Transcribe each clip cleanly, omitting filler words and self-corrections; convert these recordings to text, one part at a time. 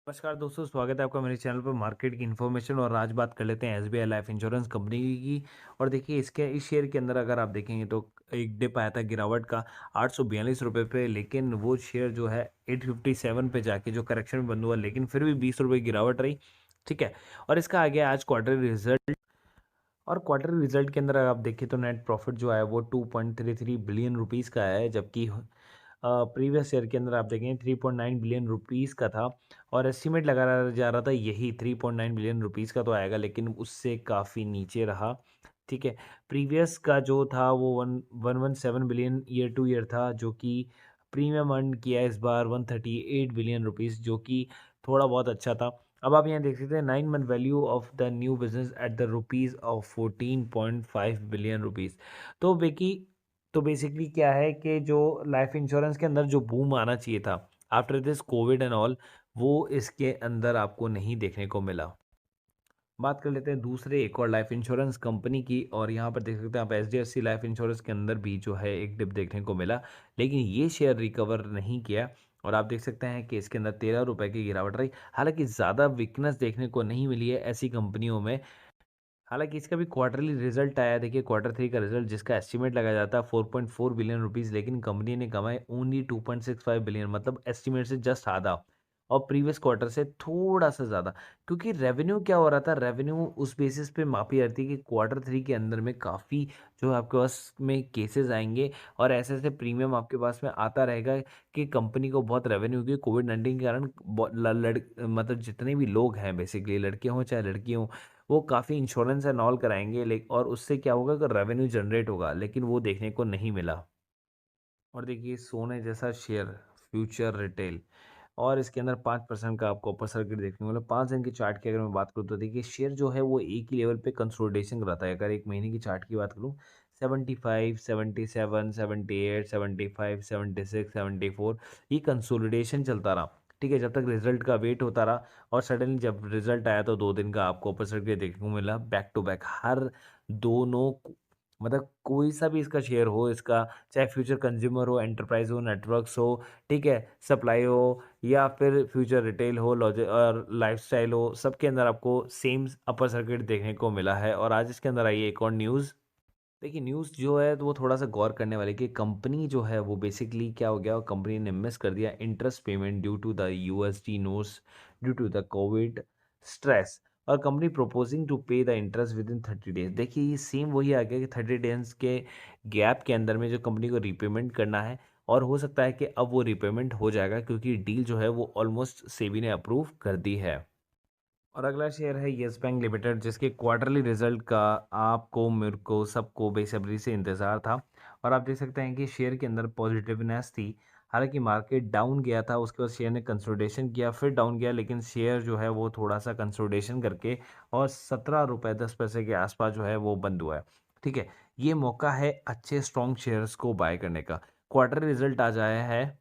नमस्कार दोस्तों, स्वागत है आपका मेरे चैनल पर मार्केट की इन्फॉर्मेशन। और आज बात कर लेते हैं एसबीआई लाइफ इंश्योरेंस कंपनी की। और देखिए, इस शेयर के अंदर अगर आप देखेंगे तो एक डिप आया था गिरावट का 842 रुपये पे, लेकिन वो शेयर जो है 857 पे जाके जो करेक्शन में बंद हुआ, लेकिन फिर भी 20 रुपये गिरावट रही। ठीक है। और इसका आ गया आज क्वार्टरली रिजल्ट। और क्वार्टरली रिजल्ट के अंदर अगर आप देखें तो नेट प्रॉफिट जो है वो 2.33 बिलियन रुपीज़ का है, जबकि प्रीवियस ईयर के अंदर आप देखें 3.9 बिलियन रुपीज़ का था। और एस्टिमेट लगाया जा रहा था यही 3.9 बिलियन रुपीज़ का तो आएगा, लेकिन उससे काफ़ी नीचे रहा। ठीक है। प्रीवियस का जो था वो 117 बिलियन ईयर टू ईयर था, जो कि प्रीमियम अर्न किया इस बार 138 बिलियन रुपीज़, जो कि थोड़ा बहुत अच्छा था। अब आप यहाँ देख सकते हैं 9 month value of the new business at the rupees of 14.5 billion rupees. तो बेकी तो बेसिकली क्या है कि जो लाइफ इंश्योरेंस के अंदर जो बूम आना चाहिए था after this Covid and all, वो इसके अंदर आपको नहीं देखने को मिला। बात कर लेते हैं दूसरे एक और लाइफ इंश्योरेंस कंपनी की, और यहाँ पर देख सकते हैं आप एचडीएफसी लाइफ इंश्योरेंस के अंदर भी जो है एक डिप देखने को मिला, लेकिन ये शेयर रिकवर नहीं किया। और आप देख सकते हैं कि इसके अंदर 13 रुपए की गिरावट रही। हालांकि ज़्यादा वीकनेस देखने को नहीं मिली है ऐसी कंपनियों में। हालांकि इसका भी क्वार्टरली रिजल्ट आया, देखिए क्वार्टर 3 का रिजल्ट जिसका एस्टिमेट लगाया जाता है 4.4 बिलियन रुपीज़, लेकिन कंपनी ने कमाए ओनली 2.65 बिलियन, मतलब एस्टिमेट से जस्ट आधा। और प्रीवियस क्वार्टर से थोड़ा सा ज़्यादा। क्योंकि रेवेन्यू क्या हो रहा था, रेवेन्यू उस बेसिस पे मापी जाती है कि क्वार्टर 3 के अंदर में काफ़ी जो आपके पास में केसेस आएंगे, और ऐसे ऐसे प्रीमियम आपके पास में आता रहेगा कि कंपनी को बहुत रेवेन्यू, क्योंकि कोविड 19 के कारण मतलब जितने भी लोग हैं बेसिकली, लड़के हों चाहे लड़की हों, वो काफ़ी इंश्योरेंस एंड ऑल कराएंगे, और उससे क्या होगा कि रेवेन्यू जनरेट होगा, लेकिन वो देखने को नहीं मिला। और देखिए सोने जैसा शेयर फ्यूचर रिटेल, और इसके अंदर 5% का आपको अपर सर्किट देखने को मिला। 5 दिन की चार्ट की अगर मैं बात करूँ तो देखिए शेयर जो है वो एक ही लेवल पे कंसोलिडेशन कर रहा था। अगर एक महीने की चार्ट की बात करूँ, 75, 77, 78, 75, 76, 74, ये कंसोलिडेशन चलता रहा। ठीक है, जब तक रिजल्ट का वेट होता रहा। और सडनली जब रिजल्ट आया तो 2 दिन का आपको अपर सर्किट देखने को मिला बैक टू बैक हर दोनों, मतलब कोई सा भी इसका शेयर हो, इसका चाहे फ्यूचर कंज्यूमर हो, एंटरप्राइज हो, नेटवर्क्स हो, ठीक है, सप्लाई हो, या फिर फ्यूचर रिटेल हो, लॉज और लाइफस्टाइल हो, सबके अंदर आपको सेम अपर सर्किट देखने को मिला है। और आज इसके अंदर आई है एक और न्यूज़। देखिए न्यूज़ जो है तो वो थोड़ा सा गौर करने वाली, कि कंपनी जो है वो बेसिकली क्या हो गया, कंपनी ने मिस कर दिया interest payment due to the USD notes due to the COVID stress. और company proposing to pay the interest within 30 days. देखिए ये सेम वही आ गया कि 30 डेज के गैप के अंदर में जो कंपनी को रीपेमेंट करना है। और हो सकता है कि अब वो रीपेमेंट हो जाएगा, क्योंकि डील जो है वो ऑलमोस्ट सेबी ने अप्रूव कर दी है। और अगला शेयर है येस बैंक लिमिटेड, जिसके क्वार्टरली रिजल्ट का आपको, मेरे को, सबको बेसब्री से इंतज़ार था। और आप देख सकते हैं कि शेयर के अंदर पॉजिटिवनेस थी। हालांकि मार्केट डाउन गया था, उसके बाद शेयर ने कंसोलिडेशन किया, फिर डाउन गया, लेकिन शेयर जो है वो थोड़ा सा कंसोलिडेशन करके और 17 रुपये 10 पैसे के आसपास जो है वो बंद हुआ है। ठीक है। ये मौका है अच्छे स्ट्रॉन्ग शेयर्स को बाय करने का। क्वार्टर रिजल्ट आ जाया है।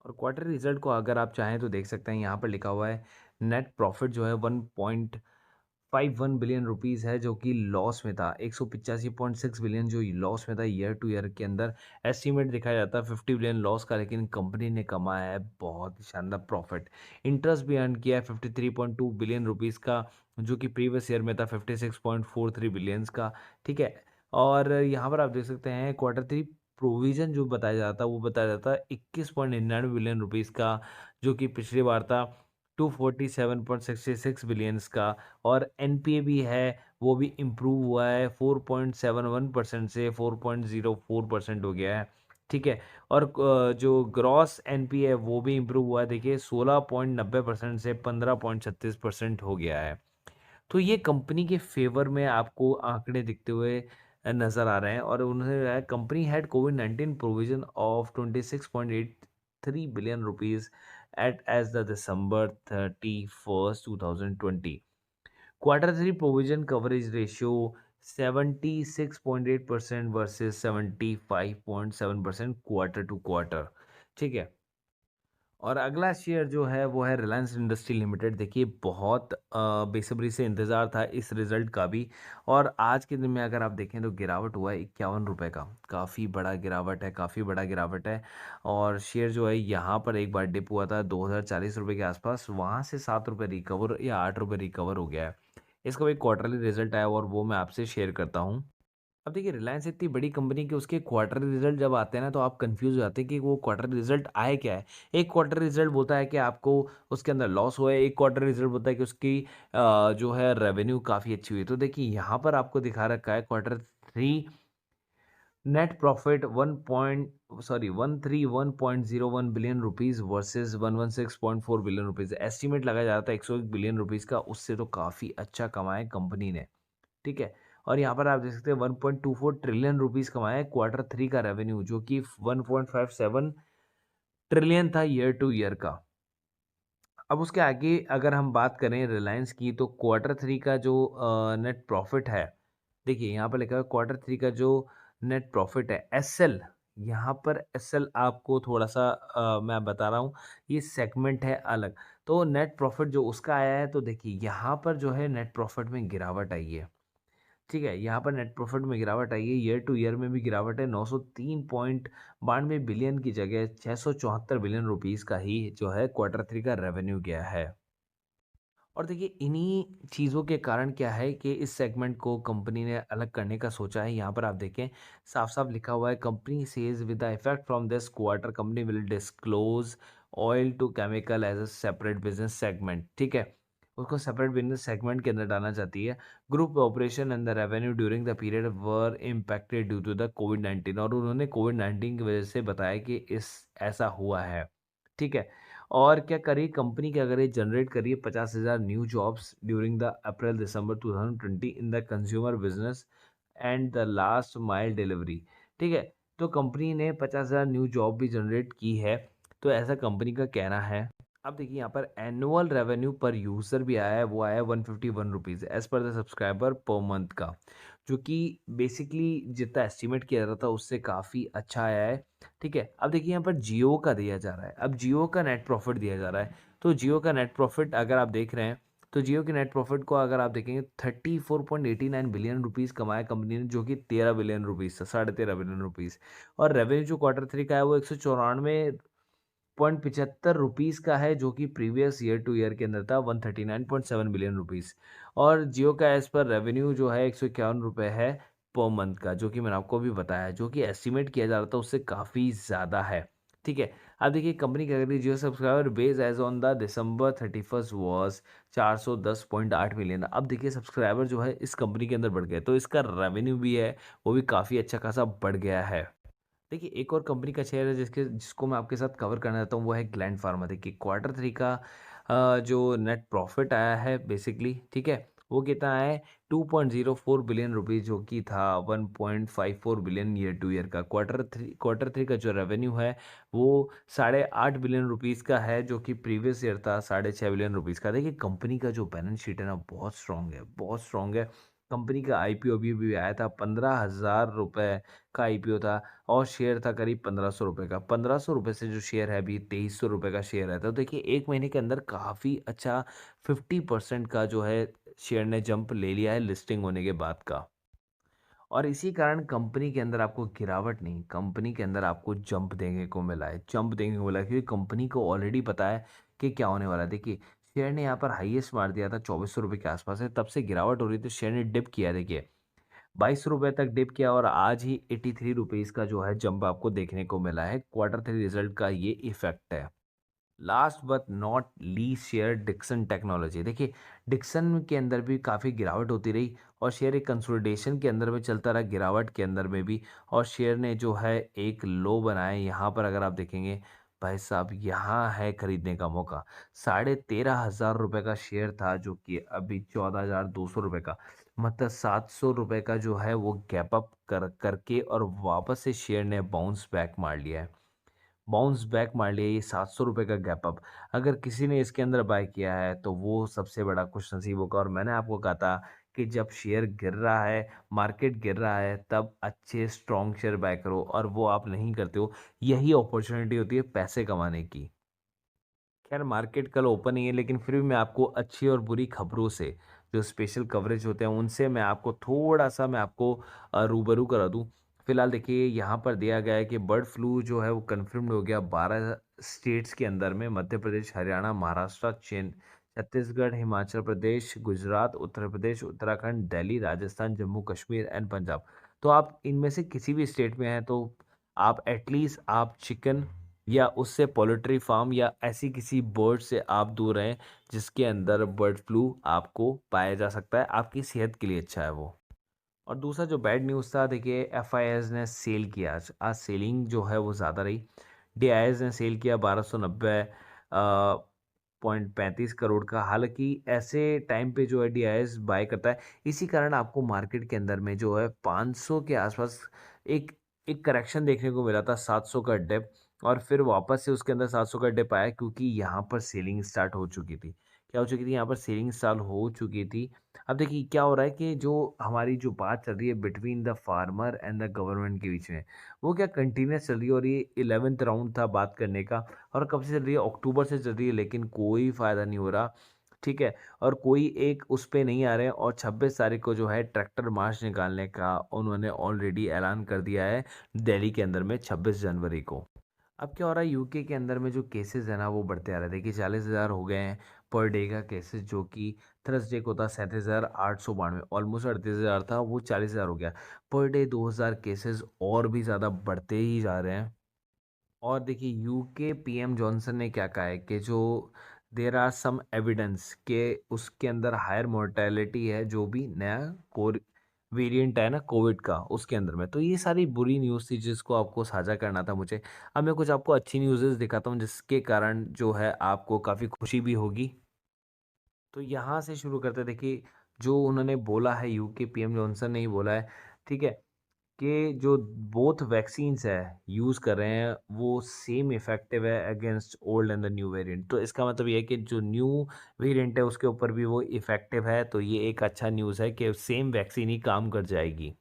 और क्वार्टर रिजल्ट को अगर आप चाहें तो देख सकते हैं, यहाँ पर लिखा हुआ है नेट प्रॉफिट जो है 1.51 बिलियन रुपीज़ है, जो कि लॉस में था। 185.6 बिलियन जो लॉस में था ईयर टू ईयर के अंदर। एस्टीमेट दिखाया जाता है 50 बिलियन लॉस का, लेकिन कंपनी ने कमाया है बहुत ही शानदार प्रॉफिट। इंटरेस्ट भी अर्न किया है 53.2 बिलियन रुपीज़ का, जो कि प्रीवियस ईयर में था 56.43 बिलियंस का। ठीक है। और यहाँ पर आप देख सकते हैं क्वार्टर 3 प्रोविज़न जो बताया जाता है वो बताया जाता है 21.99 बिलियन रुपीज़ का, जो कि पिछली बार था 247.66 बिलियंस का। और एनपीए भी है, वो भी इम्प्रूव हुआ है 4.71% से 4.04% हो गया है। ठीक है। और जो ग्रॉस एनपीए है वो भी इम्प्रूव हुआ है, देखिए 16.90% से 15.36% हो गया है। तो ये कंपनी के फेवर में आपको आंकड़े दिखते हुए नज़र आ रहे हैं। और उन्होंने company had COVID 19 provision of 26.83 billion rupees at as the December 31st 2020। Quarter 3 provision coverage ratio 76.8% versus 75.7% quarter to quarter. ठीक है। और अगला शेयर जो है वो है रिलायंस इंडस्ट्री लिमिटेड। देखिए बहुत बेसब्री से इंतज़ार था इस रिज़ल्ट का भी, और आज के दिन में अगर आप देखें तो गिरावट हुआ है ₹51 का। काफ़ी बड़ा गिरावट है, काफ़ी बड़ा गिरावट है। और शेयर जो है यहाँ पर एक बार डिप हुआ था ₹2040 के आसपास, वहाँ से ₹7 रिकवर या ₹8 रिकवर हो गया है। इसका भी क्वार्टरली रिज़ल्ट आया और वो मैं आपसे शेयर करता हूँ। अब देखिए रिलायंस इतनी बड़ी कंपनी कि उसके क्वार्टरली रिजल्ट जब आते हैं ना तो आप कंफ्यूज हो जाते हैं कि वो क्वार्टरली रिजल्ट आए क्या है। एक क्वार्टर रिजल्ट बोलता है कि आपको उसके अंदर लॉस हुआ है, एक क्वार्टर रिजल्ट बोलता है कि उसकी जो है रेवेन्यू काफ़ी अच्छी हुई है। तो देखिए यहाँ पर आपको दिखा रखा है quarter three net profit 131.01 billion rupees versus 116.4 billion rupees. Estimate लगाया जा रहा था 101 बिलियन रुपीस का, उससे तो काफ़ी अच्छा कमाया है कंपनी ने। ठीक है। और यहाँ पर आप देख सकते हैं 1.24 ट्रिलियन रुपीस कमाया है क्वार्टर थ्री का रेवेन्यू, जो कि 1.57 ट्रिलियन था ईयर टू ईयर का। अब उसके आगे अगर हम बात करें रिलायंस की, तो क्वार्टर थ्री का जो नेट प्रॉफिट है, देखिए यहाँ पर लिखा है क्वार्टर थ्री का जो नेट प्रॉफिट है एसएल। यहाँ पर एसएल आपको थोड़ा सा मैं बता रहा हूँ, ये सेगमेंट है अलग। तो नेट प्रॉफिट जो उसका आया है, तो देखिए यहाँ पर जो है नेट प्रॉफिट में गिरावट आई है। ठीक है, यहाँ पर नेट प्रॉफिट में गिरावट आई है, ईयर टू ईयर में भी गिरावट है। 903.92 बिलियन की जगह 674 बिलियन रुपीस का ही जो है क्वार्टर थ्री का रेवेन्यू गया है। और देखिए इन्हीं चीज़ों के कारण क्या है कि इस सेगमेंट को कंपनी ने अलग करने का सोचा है। यहाँ पर आप देखें साफ साफ लिखा हुआ है, company says with the effect from this quarter company will disclose oil to chemical as a separate business segment. ठीक है, उसको सेपरेट बिजनेस सेगमेंट के अंदर डालना चाहती है। Group operation and the revenue during the period were impacted due to the कोविड-19, और उन्होंने कोविड-19 की वजह से बताया कि इस ऐसा हुआ है। ठीक है। और क्या करी कंपनी, क्या करे जनरेट करिए 50,000 new jobs during the April December 2020 in the consumer business and the last mile delivery. ठीक है, तो कंपनी ने 50,000 न्यू जॉब भी जनरेट की है, तो ऐसा कंपनी का कहना है। अब देखिए यहाँ पर एनुअल रेवेन्यू पर यूज़र भी आया है, वो आया है 151 rupees as per the subscriber per month का, जो कि बेसिकली जितना एस्टिमेट किया जा रहा था उससे काफ़ी अच्छा आया है। ठीक है, अब देखिए यहाँ पर जियो का दिया जा रहा है, अब जियो का नेट प्रॉफिट दिया जा रहा है। तो जियो का नेट प्रॉफिट अगर आप देख रहे हैं, तो जियो के नेट प्रॉफिट को अगर आप देखेंगे 34.89 बिलियन रुपीज़ कमाया कंपनी ने, जो कि 13 बिलियन रुपीज़ था, 13.5 बिलियन रुपीज़। और रेवेन्यू जो क्वार्टर थ्री का है वो 194.75 रुपीज़ का है, जो कि प्रीवियस ईयर टू ईयर के अंदर था 139.7 बिलियन रुपीज़। और जियो का एज पर रेवेन्यू जो है 151 रुपये है पर मंथ का, जो कि मैंने आपको भी बताया, जो कि एस्टिमेट किया जा रहा था उससे काफ़ी ज़्यादा है। ठीक है, अब देखिए कंपनी क्या कर रही है, Jio subscriber base as on the December 31 was 410.8 million. अब देखिए सब्सक्राइबर जो है इस कंपनी के अंदर बढ़ गए, तो इसका रेवेन्यू भी है वो भी काफ़ी अच्छा खासा बढ़ गया है। देखिए एक और कंपनी का शेयर है जिसको मैं आपके साथ कवर करना चाहता हूँ, वो है ग्लैंड फार्मा। देखिए क्वार्टर थ्री का जो नेट प्रॉफिट आया है बेसिकली, ठीक है, वो कितना है 2.04 बिलियन रुपीज़, जो कि था 1.54 बिलियन ईयर टू ईयर का। क्वार्टर थ्री का जो रेवेन्यू है वो 8.5 बिलियन रुपीज़ का है, जो कि प्रीवियस ईयर था 6.5 बिलियन रुपीज़ का। देखिए कंपनी का जो बैलेंस शीट है ना बहुत स्ट्रांग है, बहुत स्ट्रांग है। कंपनी का आईपीओ भी आया था, 15,000 रुपये का आईपीओ था, और शेयर था करीब 1500 रुपये का। 1500 रुपये से जो शेयर है अभी 2300 रुपये का शेयर है। तो देखिए एक महीने के अंदर काफ़ी अच्छा 50% का जो है शेयर ने जंप ले लिया है लिस्टिंग होने के बाद का। और इसी कारण कंपनी के अंदर आपको गिरावट नहीं, कंपनी के अंदर आपको जंप देने को मिला है, जंप देने को मिला है, क्योंकि कंपनी को ऑलरेडी पता है कि क्या होने वाला है। देखिए शेयर ने यहाँ पर हाईएस्ट मार दिया था 2400 रुपये के आसपास है, तब से गिरावट हो रही थी, शेयर ने डिप किया। देखिए 22 रुपये तक डिप किया और आज ही 83 रुपीज़ का जो है जंप आपको देखने को मिला है। क्वार्टर थ्री रिजल्ट का ये इफेक्ट है। Last but not least share Dixon technology. देखिए डिक्सन के अंदर भी काफ़ी गिरावट होती रही, और शेयर एक कंसोलिडेशन के अंदर में चलता रहा, गिरावट के अंदर में भी। और शेयर ने जो है एक लो बनाया, यहाँ पर अगर आप देखेंगे भाई साहब, यहाँ है खरीदने का मौका। 13,500 रुपये का शेयर था, जो कि अभी 14,200 रुपये का, मतलब 700 रुपये का जो है वो गैप अप करके और वापस से शेयर ने बाउंस बैक मार लिया है। बाउंस बैक मार लिया ये 700 रुपये का गैप अप। अगर किसी ने इसके अंदर बाय किया है तो वो सबसे बड़ा खुश नसीब होगा। और मैंने आपको कहा था कि जब शेयर गिर रहा है, मार्केट गिर रहा है, तब अच्छे स्ट्रॉन्ग शेयर बाय करो, और वो आप नहीं करते हो। यही अपॉर्चुनिटी होती है पैसे कमाने की। खैर मार्केट कल ओपन ही है, लेकिन फिर भी मैं आपको अच्छी और बुरी खबरों से, जो स्पेशल कवरेज होते हैं उनसे मैं आपको रूबरू करा दूँ। फिलहाल देखिए यहाँ पर दिया गया है कि बर्ड फ्लू जो है वो कन्फर्म्ड हो गया 12 स्टेट्स के अंदर में, मध्य प्रदेश, हरियाणा, महाराष्ट्र, छत्तीसगढ़, हिमाचल प्रदेश, गुजरात, उत्तर प्रदेश, उत्तराखंड, दिल्ली, राजस्थान, जम्मू कश्मीर एंड पंजाब। तो आप इनमें से किसी भी स्टेट में हैं तो आप एटलीस्ट आप चिकन या उससे पोल्ट्री फार्म या ऐसी किसी बर्ड से आप दूर रहें जिसके अंदर बर्ड फ्लू आपको पाया जा सकता है, आपकी सेहत के लिए अच्छा है वो। और दूसरा जो बैड न्यूज़ था देखिए, एफआईआईज ने सेल किया, आज सेलिंग जो है वो ज़्यादा रही। डीआईएस ने सेल किया 1290 पॉइंट 35 करोड़ का। हालांकि ऐसे टाइम पे जो है डीआईएस बाय करता है, इसी कारण आपको मार्केट के अंदर में जो है 500 के आसपास एक एक करेक्शन देखने को मिला था, 700 का डिप, और फिर वापस से उसके अंदर 700 का डिप आया क्योंकि यहाँ पर सेलिंग स्टार्ट हो चुकी थी। क्या हो चुकी थी यहाँ पर? सेलिंग स्टार्ट हो चुकी थी। अब देखिए क्या हो रहा है कि जो हमारी जो बात चल रही है between the farmer and the government के बीच में, वो क्या कंटिन्यूस चल रही है, और ये 11th राउंड था बात करने का, और कब से चल रही है? अक्टूबर से चल रही है, लेकिन कोई फ़ायदा नहीं हो रहा। ठीक है, और कोई एक उस पे नहीं आ रहे हैं, और 26 तारीख को जो है ट्रैक्टर मार्च निकालने का उन्होंने ऑलरेडी ऐलान कर दिया है दिल्ली के अंदर में 26 जनवरी को। अब क्या हो रहा है, यूके के अंदर में जो केसेस है ना वो बढ़ते आ रहे हैं। देखिए 40,000 हो गए हैं पर डे का केसेस, जो कि थर्सडे को था 37,892, ऑलमोस्ट 38,000 था, वो 40,000 हो गया। पर डे 2,000 केसेस और भी ज़्यादा बढ़ते ही जा रहे हैं। और देखिए यूके पीएम जॉनसन ने क्या कहा है कि जो देर आर सम एविडेंस के उसके अंदर हायर मोर्टेलिटी है, जो भी नया कोर वेरिएंट है ना कोविड का उसके अंदर में। तो ये सारी बुरी न्यूज़ थी जिसको आपको साझा करना था मुझे। अब मैं कुछ आपको अच्छी न्यूज़ेस दिखाता हूँ जिसके कारण जो है आपको काफ़ी खुशी भी होगी। तो यहाँ से शुरू करते हैं। देखिए जो उन्होंने बोला है, यूके पीएम जॉनसन ने ही बोला है, ठीक है, कि जो बोथ वैक्सीन्स है यूज़ कर रहे हैं वो सेम इफ़ेक्टिव है against old and the new variant. तो इसका मतलब ये है कि जो न्यू वेरिएंट है उसके ऊपर भी वो इफ़ेक्टिव है, तो ये एक अच्छा न्यूज़ है कि सेम वैक्सीन ही काम कर जाएगी।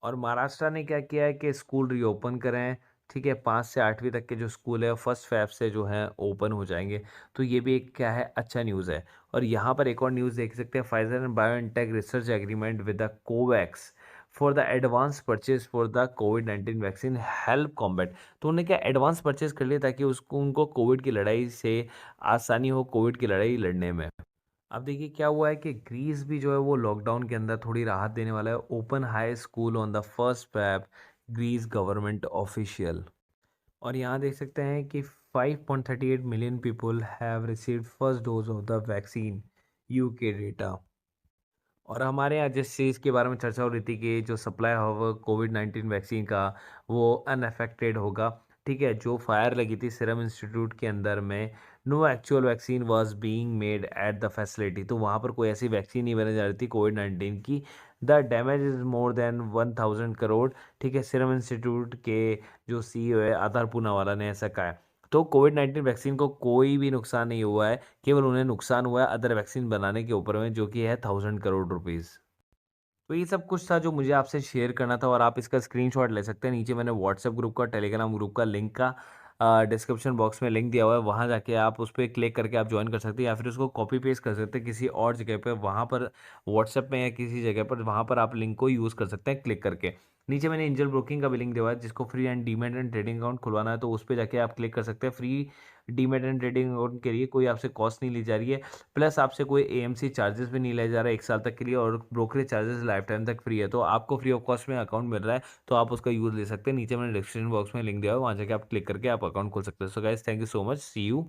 और महाराष्ट्र ने क्या किया है कि स्कूल रीओपन करें हैं, ठीक है, 5 से 8वीं तक के जो स्कूल है फर्स्ट फ़ेब से जो है ओपन हो जाएंगे। तो ये भी एक क्या है, अच्छा न्यूज़ है। और यहाँ पर एक और न्यूज़ देख सकते हैं, Pfizer and BioNTech research agreement with the Covax for the advance purchase for the covid vaccine help combat. तो उन्होंने क्या एडवांस परचेज कर लिया ताकि उसको उनको कोविड की लड़ाई से आसानी हो, कोविड की लड़ाई लड़ने में। अब देखिए क्या हुआ है कि ग्रीस भी जो है वो लॉकडाउन के अंदर थोड़ी राहत देने वाला है। Open high school on the first Feb, Greece government official. और यहाँ देख सकते हैं कि 5.38 million people have received first dose of the vaccine, UK data. और हमारे यहाँ जिस चीज़ के बारे में चर्चा हो रही थी कि जो सप्लाई होगा कोविड-19 वैक्सीन का वो अनअफेक्टेड होगा, ठीक है, जो फायर लगी थी सीरम इंस्टीट्यूट के अंदर में, no actual vaccine was being made at the facility. तो वहाँ पर कोई ऐसी वैक्सीन नहीं बनाई जा रही थी कोविड-19 की। The damage is more than 1000 crore, ठीक है, सीरम इंस्टीट्यूट के जो सीईओ है आधार पूनावाला ने ऐसा कहा है। तो कोविड-19 वैक्सीन को कोई भी नुकसान नहीं हुआ है, केवल उन्हें नुकसान हुआ है अदर वैक्सीन बनाने के ऊपर में, जो कि है 1000 करोड़ रुपीज़। तो ये सब कुछ था जो मुझे आपसे शेयर करना था, और आप इसका स्क्रीनशॉट ले सकते हैं। नीचे मैंने व्हाट्सएप ग्रुप का, टेलीग्राम ग्रुप का लिंक का डिस्क्रिप्शन बॉक्स में लिंक दिया हुआ है, वहाँ जाके आप उस पर क्लिक करके आप ज्वाइन कर सकते हैं, या फिर उसको कॉपी पेस्ट कर सकते हैं किसी और जगह पे, वहाँ पर व्हाट्सएप में या किसी जगह पर, वहाँ पर आप लिंक को यूज़ कर सकते हैं क्लिक करके। नीचे मैंने एंजल ब्रोकिंग का भी लिंक दिया हुआ है, जिसको free and demat and trading account खुलवाना है तो उस पर जाके आप क्लिक कर सकते हैं। Free demat and trading account के लिए कोई आपसे कॉस्ट नहीं ली जा रही है, प्लस आपसे कोई एएमसी चार्जेस भी नहीं लिया जा रहा है 1 साल तक के लिए, और ब्रोकरेज चार्जेस लाइफ टाइम तक फ्री है। तो आपको फ्री ऑफ कॉस्ट में अकाउंट मिल रहा है, तो आप उसका यूज़ ले सकते हैं। नीचे मैंने डिस्क्रिप्शन बॉक्स में लिंक दिया है, वहाँ जाके आप क्लिक करके आप अकाउंट खोल सकते हैं। So guys, thank you so much, see you.